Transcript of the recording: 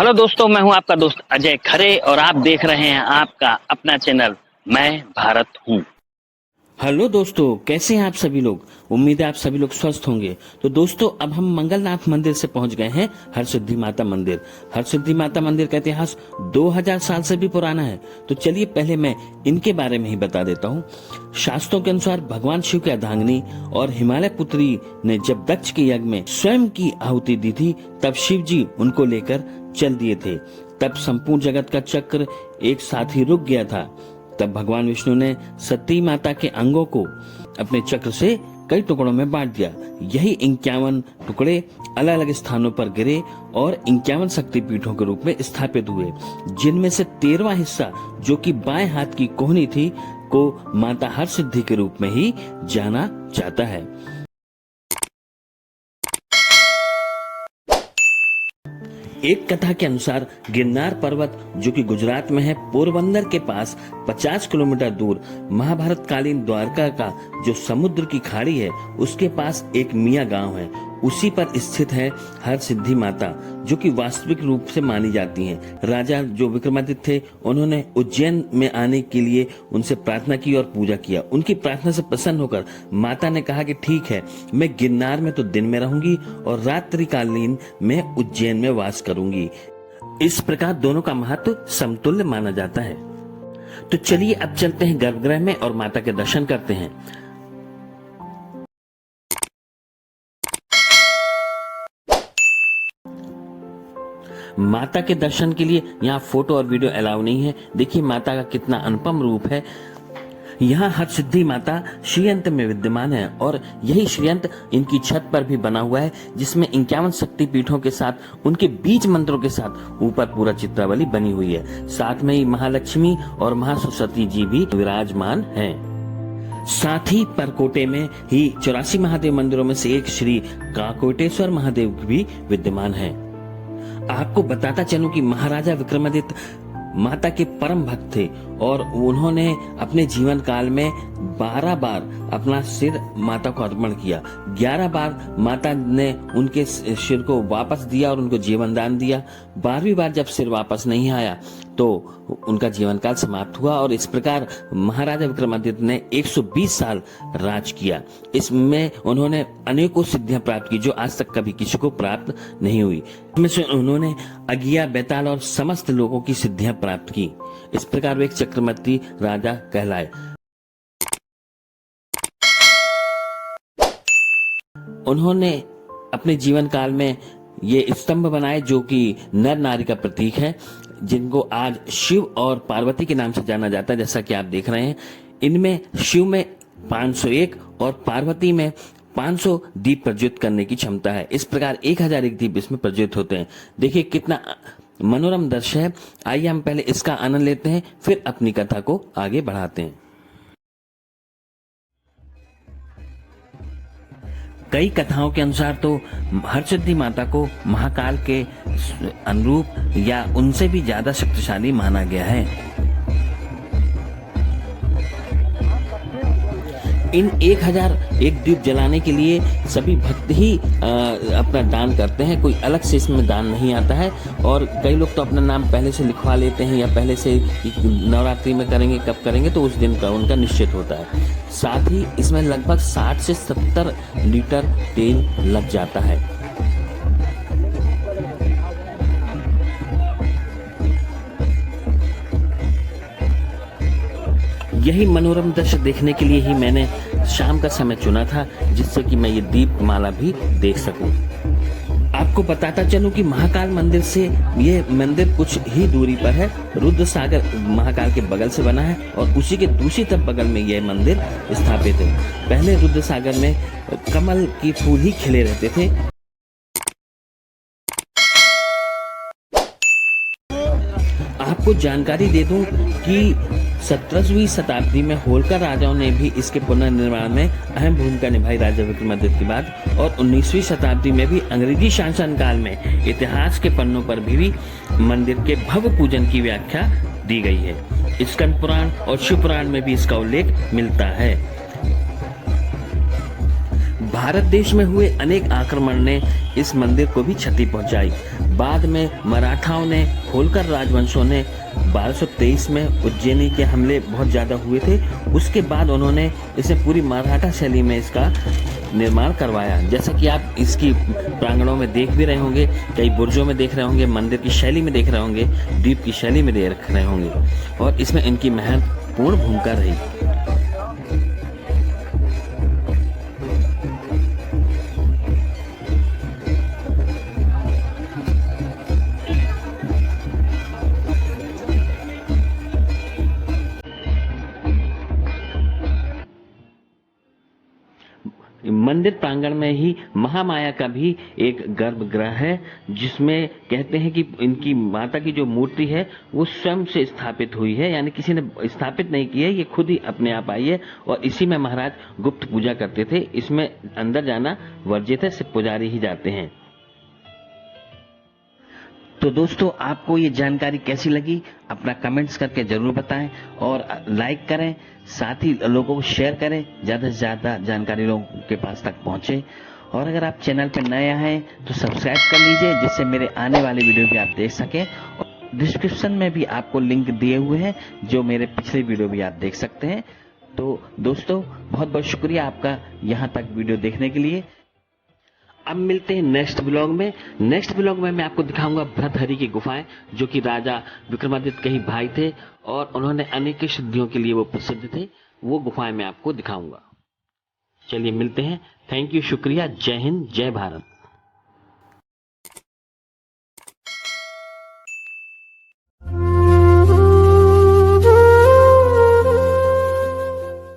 Hello दोस्तों, मैं हूं आपका दोस्त अजय खरे और आप देख रहे हैं आपका अपना चैनल मैं भारत हूं। हेलो दोस्तों, कैसे हैं आप सभी लोग। उम्मीद है आप सभी लोग स्वस्थ होंगे। तो दोस्तों, अब हम मंगलनाथ मंदिर से पहुंच गए हैं हरसिद्धि माता मंदिर। हरसिद्धि माता मंदिर का इतिहास 2000 साल से भी पुराना है। तो चलिए पहले मैं इनके बारे में ही बता देता हूँ। शास्त्रों के अनुसार भगवान शिव की अर्धांगिनी और हिमालय पुत्री ने जब दक्ष के यज्ञ में स्वयं की आहुति दी थी, तब शिव जी उनको लेकर चल दिए थे। तब संपूर्ण जगत का चक्र एक साथ ही रुक गया था। तब भगवान विष्णु ने सती माता के अंगों को अपने चक्र से कई टुकड़ों में बांट दिया। यही 51 टुकड़े अलग अलग स्थानों पर गिरे और 51 शक्तिपीठों के रूप में स्थापित हुए, जिनमें से 13वां हिस्सा, जो कि बाएं हाथ की कोहनी थी, को माता हरसिद्धि के रूप में ही जाना जाता है। एक कथा के अनुसार गिरनार पर्वत, जो कि गुजरात में है, पोरबंदर के पास 50 किलोमीटर दूर महाभारत कालीन द्वारका का जो समुद्र की खाड़ी है, उसके पास एक मिया गांव है। उसी पर स्थित है हरसिद्धि माता, जो कि वास्तविक रूप से मानी जाती हैं। राजा जो विक्रमादित्य थे, उन्होंने उज्जैन में आने के लिए उनसे प्रार्थना की और पूजा किया। उनकी प्रार्थना से प्रसन्न होकर माता ने कहा कि ठीक है, मैं गिरनार में तो दिन में रहूंगी और रात्रिकालीन में उज्जैन में वास करूंगी। इस प्रकार दोनों का महत्व समतुल्य माना जाता है। तो चलिए अब चलते हैं गर्भगृह में और माता के दर्शन करते हैं। माता के दर्शन के लिए यहाँ फोटो और वीडियो अलाउ नहीं है। देखिए माता का कितना अनुपम रूप है। यहाँ हरसिद्धि माता श्रीयंत्र में विद्यमान है और यही श्रीयंत्र इनकी छत पर भी बना हुआ है, जिसमें 51 शक्तिपीठों के साथ उनके बीज मंत्रों के साथ ऊपर पूरा चित्रावली बनी हुई है। साथ में ही महालक्ष्मी और महासरस्वती जी भी विराजमान हैं। साथ ही परकोटे में ही 84 महादेव मंदिरों में से एक श्री काकोटेश्वर महादेव भी विद्यमान है। आपको बताता चलूं कि महाराजा विक्रमादित्य माता के परम भक्त थे और उन्होंने अपने जीवन काल में 12 बार अपना सिर माता को अर्पण किया। 11 बार माता ने उनके सिर को वापस दिया और उनको जीवन दान दिया। 12वीं बार जब सिर वापस नहीं आया तो उनका जीवन काल समाप्त हुआ और इस प्रकार महाराजा विक्रमादित्य ने 120 साल राज किया। इसमें उन्होंने अनेकों सिद्धियां प्राप्त की, जो आज तक कभी किसी को प्राप्त नहीं हुई। इसमें से उन्होंने अगिया, बेताल और समस्त लोगों की सिद्धियां प्राप्त की। इस प्रकार वे एक चक्रवर्ती राजा कहलाए। उन्होंने अपने जीवन काल में ये स्तंभ बनाए, जो कि नर नारी का प्रतीक है, जिनको आज शिव और पार्वती के नाम से जाना जाता है। जैसा कि आप देख रहे हैं, इनमें शिव में 501 और पार्वती में 500 दीप प्रज्वलित करने की क्षमता है। इस प्रकार 1001 दीप इसमें प्रज्वलित होते हैं। देखिए कितना मनोरम दृश्य है। आइए हम पहले इसका आनंद लेते हैं, फिर अपनी कथा को आगे बढ़ाते हैं। कई कथाओं के अनुसार तो हरसिद्धि माता को महाकाल के अनुरूप या उनसे भी ज्यादा शक्तिशाली माना गया है। इन 1001 दीप जलाने के लिए सभी भक्त ही अपना दान करते हैं। कोई अलग से इसमें दान नहीं आता है और कई लोग तो अपना नाम पहले से लिखवा लेते हैं या पहले से नवरात्रि में करेंगे, कब करेंगे तो उस दिन का उनका निश्चित होता है। साथ ही इसमें लगभग 60 से 70 लीटर तेल लग जाता है। यही मनोरम दृश्य देखने के लिए ही मैंने शाम का समय चुना था, जिससे कि मैं ये दीप माला भी देख सकूं। आपको बताता चलूं कि महाकाल मंदिर से ये मंदिर कुछ ही दूरी पर है। रुद्र सागर महाकाल के बगल से बना है और उसी के दूसरी तरफ बगल में यह मंदिर स्थापित है। पहले रुद्र सागर में कमल के फूल ही खिले रहते थे। आपको जानकारी दे दूं कि 17वीं शताब्दी में होलकर राजाओं ने भी इसके पुनर्निर्माण में अहम भूमिका निभाई राजा विक्रमादित्य के बाद, और 19वीं शताब्दी में भी अंग्रेजी शासनकाल में इतिहास के पन्नों पर भी मंदिर के भव्य पूजन की व्याख्या दी गई है। स्कंद पुराण और शिव पुराण में भी इसका उल्लेख मिलता है। भारत देश में हुए अनेक आक्रमण ने इस मंदिर को भी क्षति पहुंचाई। बाद में मराठाओं ने, होलकर राजवंशों ने 1223 में उज्जैनी के हमले बहुत ज्यादा हुए थे। उसके बाद उन्होंने इसे पूरी मराठा शैली में इसका निर्माण करवाया। जैसा कि आप इसकी प्रांगणों में देख भी रहे होंगे, कई बुर्जों में देख रहे होंगे, मंदिर की शैली में देख रहे होंगे, द्वीप की शैली में देख रहे होंगे, और इसमें इनकी महत्वपूर्ण भूमिका रही। मंदिर प्रांगण में ही महामाया का भी एक गर्भगृह है, जिसमें कहते हैं कि इनकी माता की जो मूर्ति है वो स्वयं से स्थापित हुई है, यानी किसी ने स्थापित नहीं की है, ये खुद ही अपने आप आई है। और इसी में महाराज गुप्त पूजा करते थे। इसमें अंदर जाना वर्जित है, सिर्फ पुजारी ही जाते हैं। तो दोस्तों, आपको ये जानकारी कैसी लगी अपना कमेंट्स करके जरूर बताएं और लाइक करें, साथ ही लोगों को शेयर करें, ज्यादा से ज्यादा जानकारी लोगों के पास तक पहुंचे। और अगर आप चैनल पर नए हैं तो सब्सक्राइब कर लीजिए, जिससे मेरे आने वाले वीडियो भी आप देख सकें। और डिस्क्रिप्शन में भी आपको लिंक दिए हुए हैं, जो मेरे पिछले वीडियो भी आप देख सकते हैं। तो दोस्तों, बहुत बहुत शुक्रिया आपका यहाँ तक वीडियो देखने के लिए। अब मिलते हैं नेक्स्ट ब्लॉग में। नेक्स्ट ब्लॉग में मैं आपको दिखाऊंगा भर्तृहरि की गुफाएं, जो कि राजा विक्रमादित्य के ही भाई थे और उन्होंने अनेक सिद्धियों के लिए वो प्रसिद्ध थे। वो गुफाएं मैं आपको दिखाऊंगा। चलिए मिलते हैं। थैंक यू, शुक्रिया। जय हिंद, जय भारत।